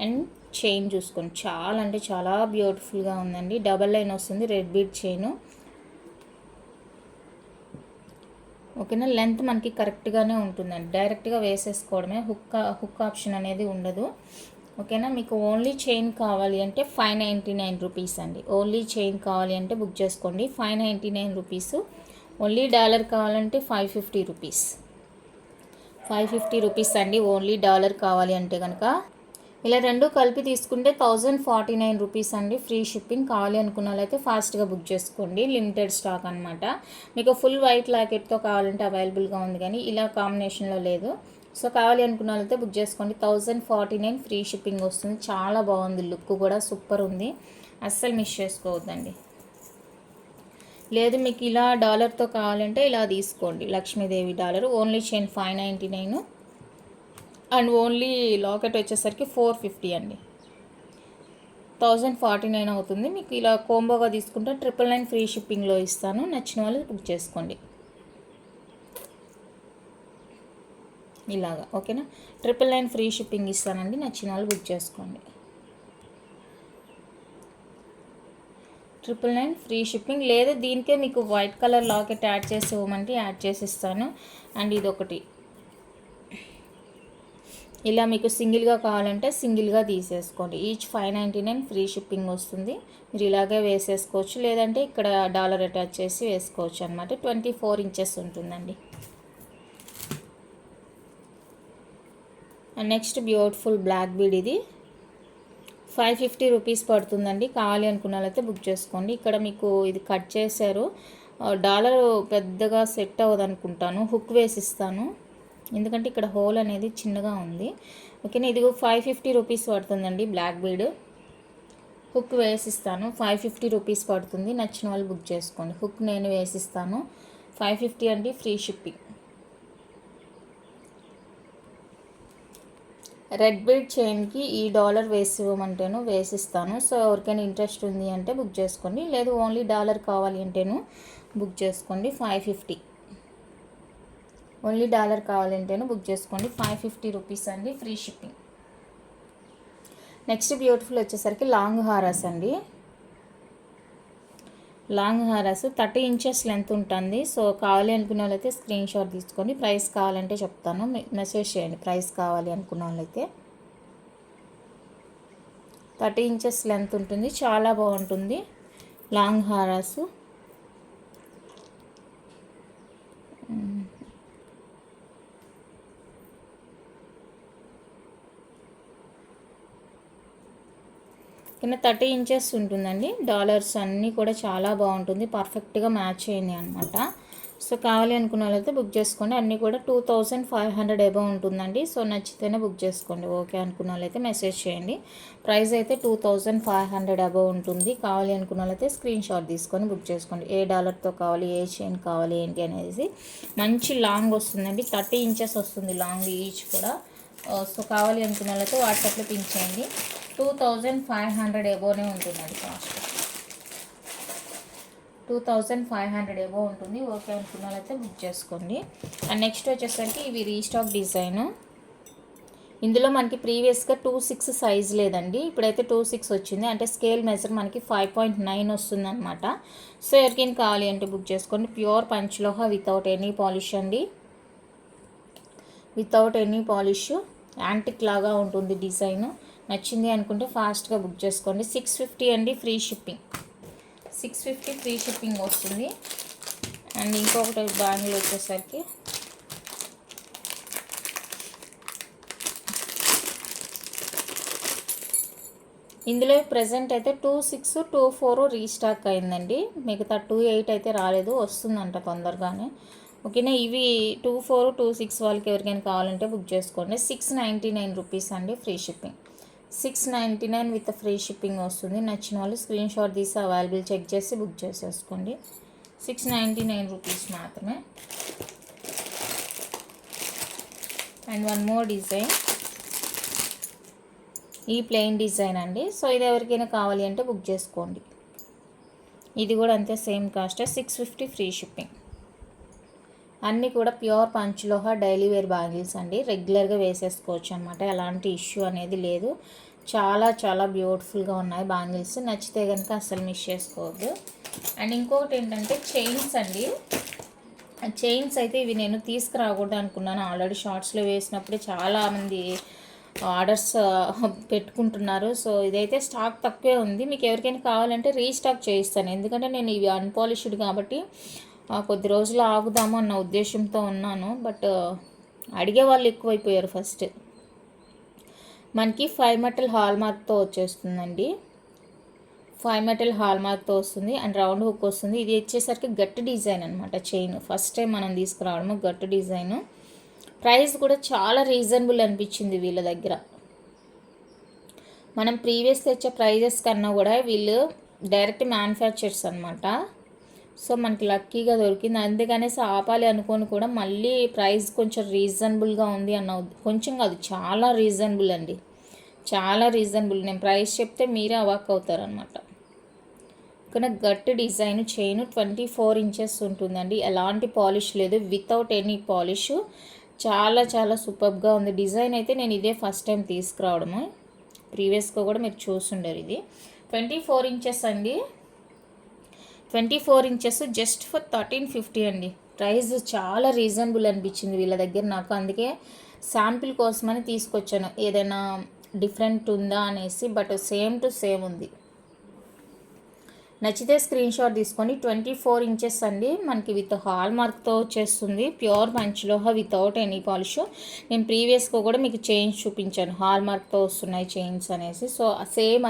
అండ్ చైన్ చూసుకోండి, చాలా అంటే చాలా బ్యూటిఫుల్గా ఉందండి. డబల్ లైన్ వస్తుంది, రెడ్ బీడ్ చైను. ఓకేనా. లెంత్ మనకి కరెక్ట్గానే ఉంటుందండి. డైరెక్ట్గా వేసేసుకోవడమే, హుక్ ఆప్షన్ అనేది ఉండదు. ఓకేనా. మీకు ఓన్లీ చైన్ కావాలి అంటే 599 రూపీస్ అండి. ఓన్లీ చైన్ కావాలి అంటే బుక్ చేసుకోండి. 599 రూపీస్. ఓన్లీ డాలర్ కావాలంటే 550 రూపీస్. 550 రూపీస్ అండి ఓన్లీ డాలర్ కావాలి అంటే కనుక. ఇలా రెండు కలిపి తీసుకుంటే 1049 రూపీస్ అండి ఫ్రీ షిప్పింగ్. కావాలి అనుకున్న వాళ్ళైతే ఫాస్ట్గా బుక్ చేసుకోండి. లిమిటెడ్ స్టాక్ అనమాట. మీకు ఫుల్ వైట్ లాకెట్తో కావాలంటే అవైలబుల్గా ఉంది, కానీ ఇలా కాంబినేషన్లో లేదు. సో కావాలి అనుకున్న వాళ్ళైతే బుక్ చేసుకోండి. 1049 ఫ్రీ షిప్పింగ్ వస్తుంది. చాలా బాగుంది, లుక్ కూడా సూపర్ ఉంది. అస్సలు మిస్ చేసుకోవద్దండి. లేదు మీకు ఇలా డాలర్తో కావాలంటే ఇలా తీసుకోండి. Lakshmidevi dollar. Only chain 599 and only locket వచ్చేసరికి 450 అండి. 1049 అవుతుంది. మీకు ఇలా కోంబోగా తీసుకుంటే 999 ఫ్రీ షిప్పింగ్లో ఇస్తాను. నచ్చిన వాళ్ళు బుక్ చేసుకోండి. ఇలాగా ఓకేనా. 999 ఫ్రీ షిప్పింగ్ ఇస్తానండి. నచ్చిన వాళ్ళు బుక్ చేసుకోండి. 999 ఫ్రీ షిప్పింగ్. లేదా దీనికే మీకు వైట్ కలర్ లాకెట్ యాడ్ చేసి ఇవ్వమంటే యాడ్ చేసి ఇస్తాను. అండ్ ఇదొకటి ఇలా మీకు సింగిల్గా కావాలంటే సింగిల్గా తీసేసుకోండి. ఈచ్ 599 ఫ్రీ షిప్పింగ్ వస్తుంది. మీరు ఇలాగే వేసేసుకోవచ్చు, లేదంటే ఇక్కడ డాలర్ అటాచ్ చేసి వేసుకోవచ్చు అనమాట. 24 ఇంచెస్ ఉంటుందండి. నెక్స్ట్ బ్యూటిఫుల్ బ్లాక్ బీడ్, ఇది 550 రూపీస్ పడుతుందండి. కావాలి అనుకున్న వాళ్ళైతే బుక్ చేసుకోండి. ఇక్కడ మీకు ఇది కట్ చేశారు, డాలర్ పెద్దగా సెట్ అవ్వదు అనుకుంటాను, హుక్ వేసిస్తాను ఎందుకంటే ఇక్కడ హోల్ అనేది చిన్నగా ఉంది. ఓకేనా, ఇది 550 రూపీస్ పడుతుందండి. బ్లాక్ బీడ్ హుక్ వేసిస్తాను, 550 రూపీస్ పడుతుంది. నచ్చిన వాళ్ళు బుక్ చేసుకోండి. హుక్ నేను వేసిస్తాను, 550 అండి, ఫ్రీ షిప్పింగ్. రెడ్ బీడ్ చైన్కి ఈ డాలర్ వేసి ఇవ్వమంటేను వేసిస్తాను. సో ఎవరికైనా ఇంట్రెస్ట్ ఉంది అంటే బుక్ చేసుకోండి, లేదు ఓన్లీ డాలర్ కావాలి అంటేను బుక్ చేసుకోండి. 550 ఓన్లీ డాలర్ కావాలంటేను బుక్ చేసుకోండి. 550 రూపీస్ అండి, ఫ్రీ షిప్పింగ్. నెక్స్ట్ బ్యూటిఫుల్ వచ్చేసరికి లాంగ్ హారాస్ అండి. లాంగ్ హారాస్ 30 ఇంచెస్ లెంత్ ఉంటుంది. సో కావాలి అనుకున్న వాళ్ళైతే స్క్రీన్ షాట్ తీసుకొని ప్రైస్ కావాలంటే చెప్తాను, మెసేజ్ చేయండి ప్రైస్ కావాలి అనుకున్న వాళ్ళైతే. 30 ఇంచెస్ లెంత్ ఉంటుంది, చాలా బాగుంటుంది లాంగ్ హారాస్. కింద 30 ఇంచెస్ ఉంటుందండి. డాలర్స్ అన్నీ కూడా చాలా బాగుంటుంది, పర్ఫెక్ట్గా మ్యాచ్ అయ్యింది అనమాట. సో కావాలి అనుకున్న వాళ్ళైతే బుక్ చేసుకోండి. అన్నీ కూడా 2500 అబౌవ్ ఉంటుందండి. సో నచ్చితేనే బుక్ చేసుకోండి. ఓకే అనుకున్న వాళ్ళైతే మెసేజ్ చేయండి. ప్రైస్ అయితే 2500 అబౌవ్ ఉంటుంది. కావాలి అనుకున్న వాళ్ళైతే స్క్రీన్ షాట్ తీసుకొని బుక్ చేసుకోండి. ఏ డాలర్తో కావాలి, ఏ చైన్ కావాలి ఏంటి అనేది. మంచి లాంగ్ వస్తుందండి, 30 ఇంచెస్ వస్తుంది లాంగ్ ఈచ్ కూడా. సో కావాలి అనుకున్న వాళ్ళైతే వాట్సాప్లో పింక్ చేయండి. 2500 ఎబోనే ఉంటుందండి కాస్ట్, 2500 ఎబో ఉంటుంది. ఓకే అనుకున్న వాళ్ళైతే బుక్ చేసుకోండి. అండ్ నెక్స్ట్ వచ్చేసరికి ఇవి రీస్టాక్ డిజైన్. ఇందులో మనకి ప్రీవియస్గా 26 సైజ్ లేదండి, ఇప్పుడైతే 26 వచ్చింది. అంటే స్కేల్ మెజర్ మనకి 5.9 వస్తుంది అనమాట. సో ఎవరికైనా కావాలి అంటే బుక్ చేసుకోండి. Pure panchaloha without any polish అండి, వితౌట్ ఎనీ పాలిష్. యాంటిక్ లాగా ఉంటుంది డిజైన్. నచ్చింది అనుకుంటే ఫాస్ట్గా బుక్ చేసుకోండి. 650 అండి, ఫ్రీ షిప్పింగ్. 650 ఫ్రీ షిప్పింగ్ వస్తుంది. అండ్ ఇంకొకటి బ్యాంగిల్ వచ్చేసరికి ఇందులో ప్రజెంట్ అయితే 26, 24 రీస్టాక్ అయిందండి. మిగతా 28 అయితే రాలేదు, వస్తుందంట తొందరగానే. ఓకేనా, ఇవి 24, 26 వాళ్ళకి ఎవరికైనా కావాలంటే బుక్ చేసుకోండి. 699 రూపీస్ అండి, free shipping. 699 with free shipping వస్తుంది. నచ్చిన వాళ్ళు స్క్రీన్ షాట్ తీసి అవైలబుల్ చెక్ చేసి బుక్ చేసేసుకోండి. 699 రూపీస్ మాత్రమే. అండ్ వన్ మోర్ డిజైన్, ఈ ప్లెయిన్ డిజైన్ అండి. సో ఇది ఎవరికైనా కావాలి అంటే బుక్ చేసుకోండి. ఇది కూడా అంతే, సేమ్ కాస్ట్, 650 ఫ్రీ షిప్పింగ్. అన్నీ కూడా ప్యూర్ పంచలోహ డైలీ వేర్ బ్యాంగిల్స్ అండి, రెగ్యులర్గా వేసేసుకోవచ్చు అనమాట. ఎలాంటి ఇష్యూ అనేది లేదు. చాలా చాలా బ్యూటిఫుల్గా ఉన్నాయి బ్యాంగిల్స్. నచ్చితే కనుక అసలు మిస్ చేసుకోవద్దు. అండ్ ఇంకొకటి ఏంటంటే చైన్స్ అండి. చైన్స్ అయితే ఇవి నేను తీసుకురాకూడదు అనుకున్నాను, ఆల్రెడీ షార్ట్స్లో వేసినప్పుడే చాలామంది ఆర్డర్స్ పెట్టుకుంటున్నారు. సో ఇదైతే స్టాక్ తక్కువే ఉంది. మీకు ఎవరికైనా కావాలంటే రీస్టాక్ చేయిస్తాను, ఎందుకంటే నేను ఇవి అన్పాలిష్డ్ కాబట్టి కొద్ది రోజులు ఆగుదాము అన్న ఉద్దేశంతో ఉన్నాను. బట్ అడిగే వాళ్ళు ఎక్కువైపోయారు. ఫస్ట్ మనకి 5 మెటల్ హాల్ మార్క్తో వచ్చేస్తుందండి, 5 మెటల్ హాల్ మార్క్తో వస్తుంది. అండ్ రౌండ్ హుక్ వస్తుంది. ఇది వచ్చేసరికి గట్టి డిజైన్ అనమాట. చైన్ ఫస్ట్ టైం మనం తీసుకురావడము గట్టి డిజైన్. ప్రైస్ కూడా చాలా రీజనబుల్ అనిపించింది వీళ్ళ దగ్గర. మనం ప్రీవియస్ తెచ్చే ప్రైజెస్ కన్నా కూడా వీళ్ళు డైరెక్ట్ మ్యానుఫ్యాక్చర్స్ అనమాట. సో మనకి లక్కీగా దొరికింది, అందుకనేసి ఆపాలి అనుకొని కూడా మళ్ళీ ప్రైస్ కొంచెం రీజనబుల్గా ఉంది అన్న, కొంచెం కాదు చాలా రీజనబుల్ అండి, చాలా రీజనబుల్. నేను ప్రైస్ చెప్తే మీరే అవాక్ అవుతారనమాట. ఇక్కడ గట్టి డిజైన్ చైన్ 24 ఇంచెస్ ఉంటుందండి. ఎలాంటి పాలిష్ లేదు, వితౌట్ ఎనీ పాలిష్. చాలా చాలా సూపర్గా ఉంది డిజైన్. అయితే నేను ఇదే ఫస్ట్ టైం తీసుకురావడము, ప్రీవియస్గా కూడా మీరు చూసుండరు. ఇది 24 ఇంచెస్ అండి, 24 ఇంచెస్ జస్ట్ ఫర్ 1350 అండి. ప్రైస్ చాలా రీజనబుల్ అనిపించింది వీళ్ళ దగ్గర నాకు. అందుకే శాంపిల్ కోసమని తీసుకొచ్చాను, ఏదైనా డిఫరెంట్ ఉందా అనేసి. బట్ సేమ్ టు సేమ్ ఉంది. నచ్చితే స్క్రీన్ షాట్ తీసుకొని 24 ఇంచెస్ అండి, మనకి విత్ హాల్ మార్క్తో వచ్చేస్తుంది. Pure panchaloha without any polish. నేను ప్రీవియస్గా కూడా మీకు చైన్స్ చూపించాను, హాల్ మార్క్తో వస్తున్నాయి చైన్స్ అనేసి. సో సేమ్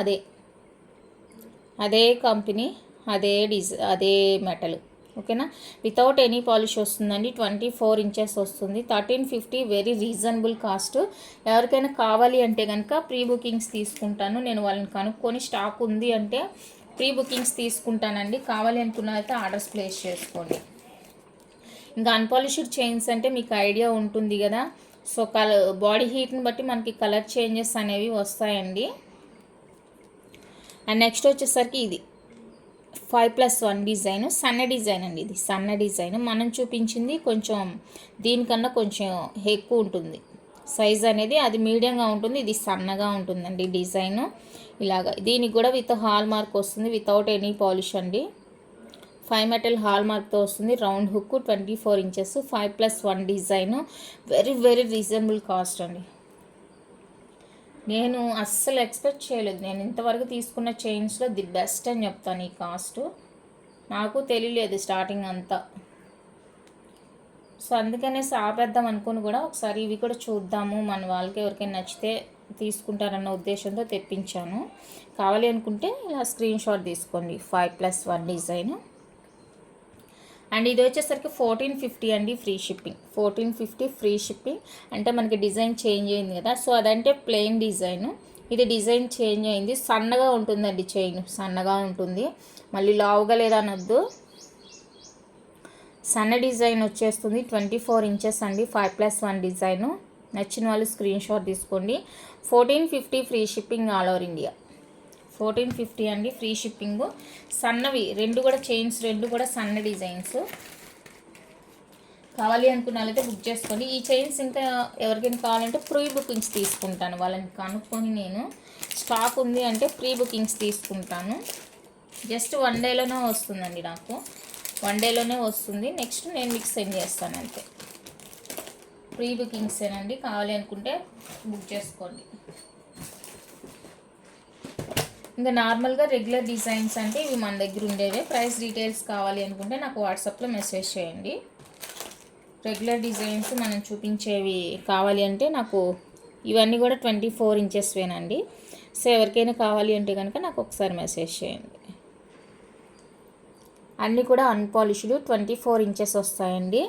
అదే కంపెనీ, అదే మెటల్. ఓకేనా, వితౌట్ ఎనీ పాలిష్ వస్తుందండి. 24 ఇంచెస్ వస్తుంది. 1350 వెరీ రీజనబుల్ కాస్ట్. ఎవరికైనా కావాలి అంటే కనుక ప్రీ బుకింగ్స్ తీసుకుంటాను నేను. వాళ్ళని కనుక్కొని స్టాక్ ఉంది అంటే ప్రీ బుకింగ్స్ తీసుకుంటానండి. కావాలి అనుకున్నదైతే ఆర్డర్స్ ప్లేస్ చేసుకోండి. ఇంకా అన్పాలిష్డ్ చైన్స్ అంటే మీకు ఐడియా ఉంటుంది కదా. సో బాడీ హీట్ని బట్టి మనకి కలర్ చేంజెస్ అనేవి వస్తాయండి. అండ్ నెక్స్ట్ వచ్చేసరికి ఇది 5+1 డిజైన్, సన్న డిజైన్ అండి. ఇది సన్న డిజైన్. మనం చూపించింది కొంచెం దీనికన్నా కొంచెం ఎక్కువ ఉంటుంది సైజ్ అనేది, అది మీడియంగా ఉంటుంది, ఇది సన్నగా ఉంటుందండి డిజైన్. ఇలాగా దీనికి కూడా విత్ హాల్ మార్క్ వస్తుంది, వితౌట్ ఎనీ పాలిష్ అండి. 5 మెటల్ హాల్ మార్క్తో వస్తుంది. Round hook, 24 inches, 5+1 design. Very very reasonable cost అండి. నేను అస్సలు ఎక్స్పెక్ట్ చేయలేదు. నేను ఇంతవరకు తీసుకున్న చైన్స్లో ది బెస్ట్ అని చెప్తాను ఈ కాస్ట్. నాకు తెలియలేదు స్టార్టింగ్ అంతా. సో అందుకనే ఆపేద్దాం అనుకుని కూడా ఒకసారి ఇవి కూడా చూద్దాము, మన వాళ్ళకి ఎవరికైనా నచ్చితే తీసుకుంటారన్న ఉద్దేశంతో తెప్పించాను. కావాలి అనుకుంటే ఇలా స్క్రీన్ షాట్ తీసుకోండి. 5+1 డిజైన్. అండ్ ఇది వచ్చేసరికి 1450 అండి, ఫ్రీ షిప్పింగ్. 1450 free shipping. అంటే మనకి డిజైన్ చేంజ్ అయింది కదా, సో అదంటే ప్లెయిన్ డిజైన్. ఇది డిజైన్ చేంజ్ అయింది. సన్నగా ఉంటుందండి చైన్, సన్నగా ఉంటుంది. మళ్ళీ లావుగా లేదనొద్దు, సన్న డిజైన్ వచ్చేస్తుంది. 24 ఇంచెస్ అండి, 5+1 డిజైను. నచ్చిన వాళ్ళు స్క్రీన్ షాట్ తీసుకోండి. 1450 free shipping all over India. 1450 అండి, ఫ్రీ షిప్పింగ్. సన్నవి రెండు కూడా చైన్స్, రెండు కూడా సన్న డిజైన్స్. కావాలి అనుకున్న వాళ్ళైతే బుక్ చేసుకోండి. ఈ చైన్స్ ఇంకా ఎవరికైనా కావాలంటే ప్రీ బుకింగ్స్ తీసుకుంటాను. వాళ్ళని కనుక్కొని నేను స్టాక్ ఉంది అంటే ప్రీ బుకింగ్స్ తీసుకుంటాను. జస్ట్ 1 డేలోనే వస్తుందండి నాకు, 1 డేలోనే వస్తుంది. నెక్స్ట్ నేను మీకు సెండ్ చేస్తాను అంతే. ప్రీ బుకింగ్సేనండి, కావాలి అనుకుంటే బుక్ చేసుకోండి. ఇంకా నార్మల్గా రెగ్యులర్ డిజైన్స్ అంటే ఇవి మన దగ్గర ఉండేవే. ప్రైస్ డీటెయిల్స్ కావాలి అనుకుంటే నాకు వాట్సాప్లో మెసేజ్ చేయండి. రెగ్యులర్ డిజైన్స్ మనం చూపించేవి కావాలి అంటే నాకు ఇవన్నీ కూడా 24 ఇంచెస్వేనండి. సో ఎవరికైనా కావాలి అంటే కనుక నాకు ఒకసారి మెసేజ్ చేయండి. అన్నీ కూడా అన్పాలిష్డ్ 24 ఇంచెస్ వస్తాయండి.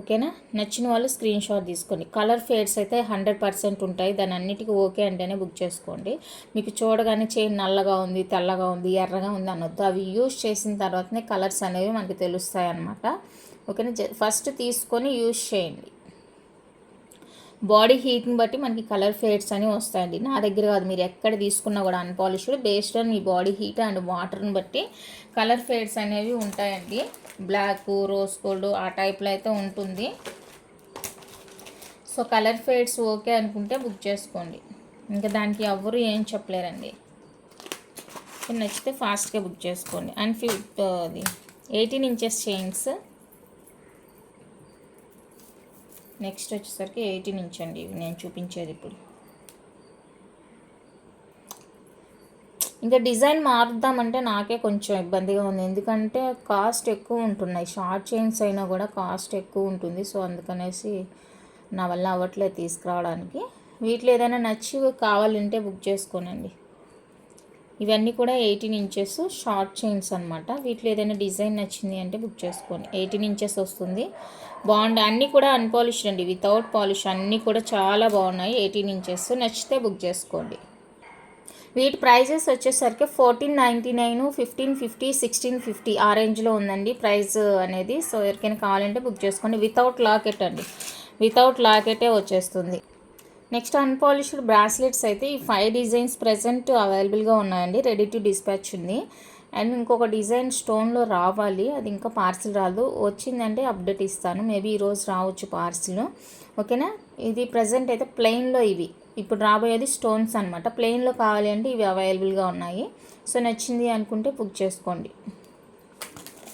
ఓకేనా, నచ్చిన వాళ్ళు స్క్రీన్ షాట్ తీసుకోండి. కలర్ ఫేడ్స్ అయితే 100% ఉంటాయి. దాని అన్నిటికీ ఓకే అంటేనే బుక్ చేసుకోండి. మీకు చూడగానే చైన్ నల్లగా ఉంది, తెల్లగా ఉంది, ఎర్రగా ఉంది అనొద్దు. అవి యూజ్ చేసిన తర్వాతనే కలర్స్ అనేవి మనకి తెలుస్తాయి అన్నమాట. ఓకేనా, ఫస్ట్ తీసుకొని యూజ్ చేయండి. బాడీ హీట్ని బట్టి మనకి కలర్ ఫేడ్స్ అని వస్తాయండి. నా దగ్గర కాదు, మీరు ఎక్కడ తీసుకున్నా కూడా unpolished based on me body heat and వాటర్ని బట్టి కలర్ ఫేడ్స్ అనేవి ఉంటాయండి. బ్లాక్, రోజ్ గోల్డ్ ఆ టైప్లో అయితే ఉంటుంది. సో కలర్ ఫేడ్స్ ఓకే అనుకుంటే బుక్ చేసుకోండి. ఇంకా దానికి ఎవరు ఏం చెప్పలేరండి. నచ్చితే ఫాస్ట్గా బుక్ చేసుకోండి. And 18 inches chains. నెక్స్ట్ వచ్చేసరికి 18 ఇంచ్ అండి నేను చూపించేది ఇప్పుడు. ఇంకా డిజైన్ మారుద్దామంటే నాకే కొంచెం ఇబ్బందిగా ఉంది, ఎందుకంటే కాస్ట్ ఎక్కువ ఉంటున్నాయి. షార్ట్ చైన్స్ అయినా కూడా కాస్ట్ ఎక్కువ ఉంటుంది. సో అందుకనేసి నా వల్ల అవ్వట్లేదు తీసుకురావడానికి. వీటిలో ఏదైనా నచ్చి కావాలంటే బుక్ చేసుకోనండి. ఇవన్నీ కూడా 18 ఇంచెస్ షార్ట్ చైన్స్ అనమాట. వీటిలో ఏదైనా డిజైన్ నచ్చింది అంటే బుక్ చేసుకోండి. 18 ఇంచెస్ వస్తుంది. బాగుంది. అన్నీ కూడా అన్పాలిష్డ్ అండి, వితౌట్ పాలిష్. అన్నీ కూడా చాలా బాగున్నాయి. 18 ఇంచెస్ నచ్చితే బుక్ చేసుకోండి. వీటి ప్రైజెస్ వచ్చేసరికి 1499, 1550, 1650 ఆ రేంజ్లో ఉందండి ప్రైస్ అనేది. సో ఎవరికైనా కావాలంటే బుక్ చేసుకోండి. వితౌట్ లాకెట్ అండి, వితౌట్ లాకెటే వచ్చేస్తుంది. నెక్స్ట్ అన్పాలిష్డ్ బ్రాస్లెట్స్ అయితే ఈ 5 డిజైన్స్ ప్రజెంట్ అవైలబుల్గా ఉన్నాయండి. రెడీ టు డిస్పాచ్ ఉంది. అండ్ ఇంకొక డిజైన్ స్టోన్లో రావాలి, అది ఇంకా పార్సిల్ రాదు. వచ్చిందంటే అప్డేట్ ఇస్తాను. మేబీ ఈరోజు రావచ్చు పార్సిల్. ఓకేనా, ఇది ప్రజెంట్ అయితే ప్లెయిన్లో ఇవి. ఇప్పుడు రాబోయేది స్టోన్స్ అనమాట. ప్లెయిన్లో కావాలి అంటే ఇవి అవైలబుల్గా ఉన్నాయి. సో నచ్చింది అనుకుంటే బుక్ చేసుకోండి.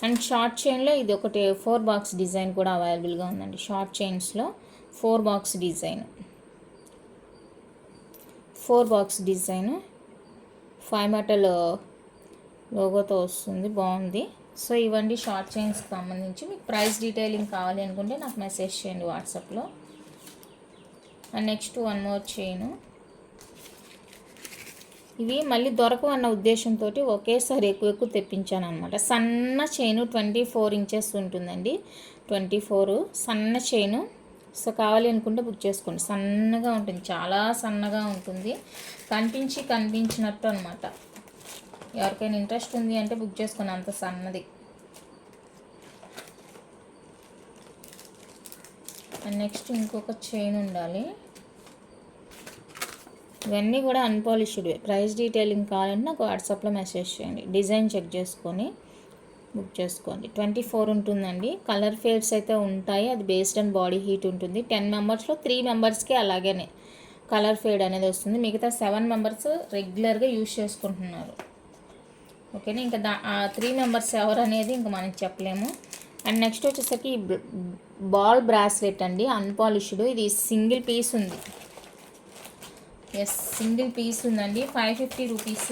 అండ్ షార్ట్ చైన్లో ఇది ఒకటి 4 బాక్స్ డిజైన్ కూడా అవైలబుల్గా ఉందండి. షార్ట్ చైన్స్లో 4 box design, 4 box design 5 metal లోగోతో వస్తుంది, బాగుంది. సో ఇవ్వండి షార్ట్ చైన్స్కి సంబంధించి. మీకు ప్రైస్ డీటెయిలింగ్ కావాలి అనుకుంటే నాకు మెసేజ్ చేయండి వాట్సాప్లో. And next 1 more chain. ఇవి మళ్ళీ దొరకవు అన్న ఉద్దేశంతో ఒకేసారి ఎక్కువ తెప్పించాను అనమాట. సన్న చైను 24 ఇంచెస్ ఉంటుందండి, 24 సన్న చైను. సో కావాలి అనుకుంటే బుక్ చేసుకోండి. సన్నగా ఉంటుంది, చాలా సన్నగా ఉంటుంది, కనిపించినట్టు అనమాట. ఎవరికైనా ఇంట్రెస్ట్ ఉంది అంటే బుక్ చేసుకోండి, అంత సన్నది. అండ్ నెక్స్ట్ ఇంకొక చైన్ ఉండాలి. ఇవన్నీ కూడా అన్పాలిష్డ్. ప్రైస్ డీటెయిలింగ్ కావాలంటే నాకు వాట్సాప్లో మెసేజ్ చేయండి, డిజైన్ చెక్ చేసుకొని బుక్ చేసుకోండి. 24 ఉంటుందండి. కలర్ ఫేడ్స్ అయితే ఉంటాయి, అది బేస్డ్ ఆన్ బాడీ హీట్ ఉంటుంది. 10 మెంబర్స్లో 3 మెంబర్స్కి అలాగనే కలర్ ఫేడ్ అనేది వస్తుంది. మిగతా 7 మెంబర్స్ రెగ్యులర్గా యూజ్ చేసుకుంటున్నారు. ఓకేనా, ఇంకా 3 మెంబర్స్ ఎవరు అనేది ఇంకా మనం చెప్పలేము. అండ్ నెక్స్ట్ వచ్చేసరికి బాల్ బ్రాస్లెట్ అండి, అన్పాలిష్డ్. ఇది సింగిల్ పీస్ ఉంది. సింగిల్ పీస్ ఉందండి, 550 రూపీస్.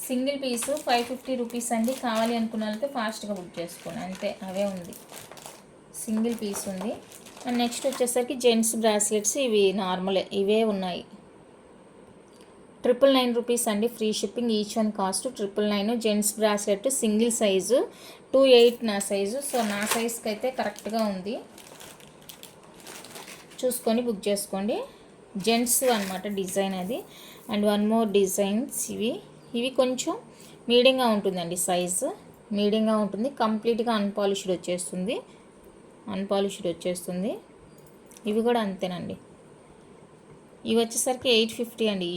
సింగిల్ పీసు 550 రూపీస్ అండి. కావాలి అనుకున్న వాళ్ళైతే ఫాస్ట్గా బుక్ చేసుకోండి, అంతే, అవే ఉంది. సింగిల్ పీస్ ఉంది. అండ్ నెక్స్ట్ వచ్చేసరికి జెంట్స్ బ్రాస్లెట్స్, ఇవి నార్మలే, ఇవే ఉన్నాయి. 999 రూపీస్ అండి, free shipping. Each one cost 999. Gents bracelet single size 28 నా సైజు. సో నా సైజ్కి అయితే కరెక్ట్గా ఉంది, చూసుకొని బుక్ చేసుకోండి. జెంట్స్ అనమాట డిజైన్ అది. And 1 more designs. ఇవి కొంచెం మీడియంగా ఉంటుందండి, సైజు మీడియంగా ఉంటుంది. కంప్లీట్గా అన్పాలిష్డ్ వచ్చేస్తుంది. ఇవి కూడా అంతేనండి. ఇవి వచ్చేసరికి 850 అండి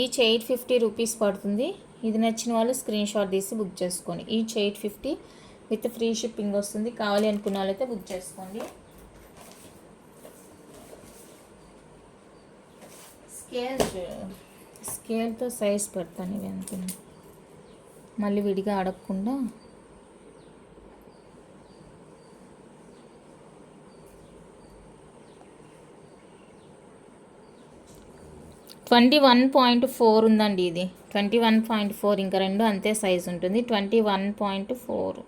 ఈచ్ 850 రూపీస్ పడుతుంది. ఇది నచ్చిన వాళ్ళు స్క్రీన్ షాట్ తీసి బుక్ చేసుకోండి. ఈచ్ 850 విత్ ఫ్రీ షిప్పింగ్ వస్తుంది. కావాలి అనుకున్న వాళ్ళైతే బుక్ చేసుకోండి. స్కేల్తో సైజ్ పెడతాను ఇవి అనుకున్నా, మళ్ళీ విడిగా అడగకుండా. $21.4 ఉందండి. ఇది 21.4, ఇంకా రెండు అంతే సైజు ఉంటుంది. 21.4.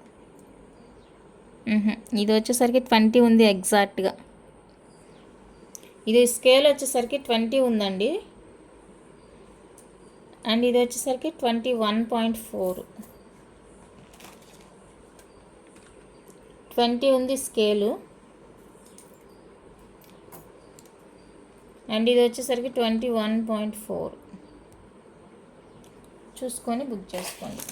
ఇది వచ్చేసరికి 20 ఉంది ఎగ్జాక్ట్గా. ఇది స్కేల్ వచ్చేసరికి 20 ఉందండి. అండ్ ఇది వచ్చేసరికి 21.4. 20 ఉంది స్కేలు. అండ్ ఇది వచ్చేసరికి 21.4. చూసుకొని బుక్ చేసుకోండి.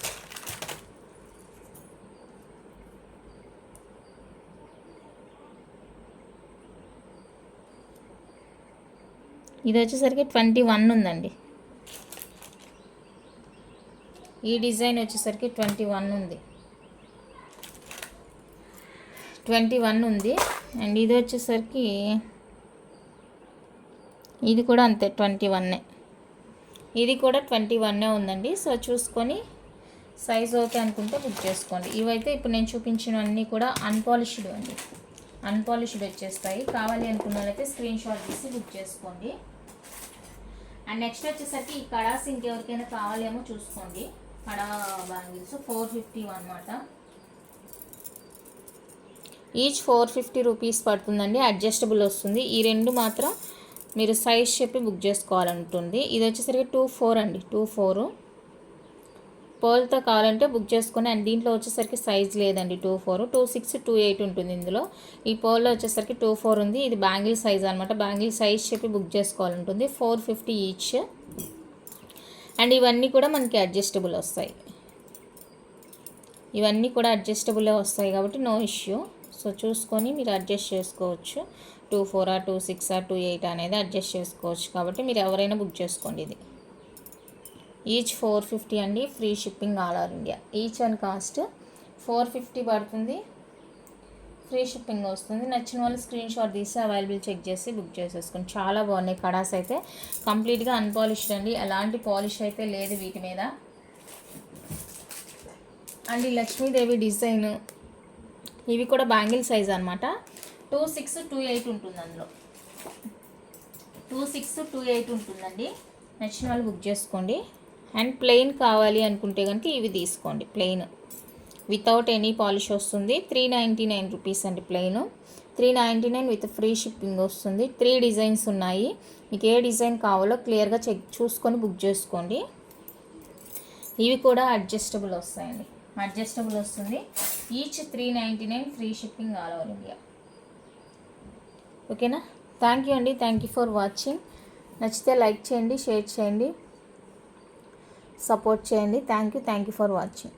ఇది వచ్చేసరికి 21 ఉందండి. ఈ డిజైన్ వచ్చేసరికి 21 ఉంది. 21 ఉంది. అండ్ ఇది వచ్చేసరికి ఇది కూడా అంతే 21. ఇది కూడా 21 ఉందండి. సో చూసుకొని సైజ్ ఓకే అనుకుంటే బుక్ చేసుకోండి. ఇవైతే ఇప్పుడు నేను చూపించినవన్నీ కూడా అన్పాలిష్డ్ అండి, అన్పాలిష్డ్ వచ్చేస్తాయి. కావాలి అనుకున్న వాళ్ళైతే స్క్రీన్ షాట్ తీసి బుక్ చేసుకోండి. అండ్ నెక్స్ట్ వచ్చేసరికి ఈ కడాస్ ఇంకెవరికైనా కావాలేమో చూసుకోండి. కడా బ్యాంగిల్స్ 450 అనమాట. ఈచ్ 450 రూపీస్ పడుతుందండి. అడ్జస్టబుల్ వస్తుంది. ఈ రెండు మాత్రం మీరు సైజ్ చెప్పి బుక్ చేసుకోవాలంటుంది. ఇది వచ్చేసరికి 24 అండి, 24 పర్ల్తో కావాలంటే బుక్ చేసుకొని. అండ్ దీంట్లో వచ్చేసరికి సైజ్ లేదండి, 24, 26, 28 ఉంటుంది ఇందులో. ఈ పర్ల్లో వచ్చేసరికి 24 ఉంది. ఇది బ్యాంగిల్ సైజ్ అనమాట. బ్యాంగిల్ సైజ్ చెప్పి బుక్ చేసుకోవాలంటుంది. 450 ఈచ్. అండ్ ఇవన్నీ కూడా మనకి అడ్జస్టబుల్ వస్తాయి. ఇవన్నీ కూడా అడ్జస్టబులే వస్తాయి కాబట్టి నో ఇష్యూ. సో చూసుకొని మీరు అడ్జస్ట్ చేసుకోవచ్చు. 24, 26, 28 అనేది అడ్జస్ట్ చేసుకోవచ్చు. కాబట్టి మీరు ఎవరైనా బుక్ చేసుకోండి. ఇది ఈచ్ 450 అండి, free shipping all over India. Each one cost 450 పడుతుంది, ఫ్రీ షిప్పింగ్ వస్తుంది. నచ్చిన వాళ్ళు స్క్రీన్ షాట్ తీసి అవైలబుల్ చెక్ చేసి బుక్ చేసేసుకోండి. చాలా బాగున్నాయి కడాస్ అయితే. కంప్లీట్గా అన్పాలిష్డ్ అండి, ఎలాంటి పాలిష్ అయితే లేదు వీటి మీద. అండ్ ఈ లక్ష్మీదేవి డిజైన్, ఇవి కూడా బ్యాంగిల్ సైజ్ అనమాట. 2628 ఉంటుంది అందులో, 2628 ఉంటుందండి. నచ్చిన వాళ్ళు బుక్ చేసుకోండి. అండ్ ప్లెయిన్ కావాలి అనుకుంటే కనుక ఇవి తీసుకోండి. ప్లెయిన్ వితౌట్ ఎనీ పాలిష్ వస్తుంది. 399 రూపీస్ అండి ప్లెయిన్. 399 విత్ ఫ్రీ షిప్పింగ్ వస్తుంది. 3 డిజైన్స్ ఉన్నాయి. మీకు ఏ డిజైన్ కావాలో క్లియర్గా చూసుకొని బుక్ చేసుకోండి. ఇవి కూడా అడ్జస్టబుల్ వస్తాయండి, అడ్జస్టబుల్ వస్తుంది. Each 399, free shipping all over India. ఓకేనా? థ్యాంక్ యూ అండి, థ్యాంక్ యూ ఫర్ వాచింగ్. నచ్చితే లైక్ చేయండి, షేర్ చేయండి, సపోర్ట్ చేయండి. Thank you for watching.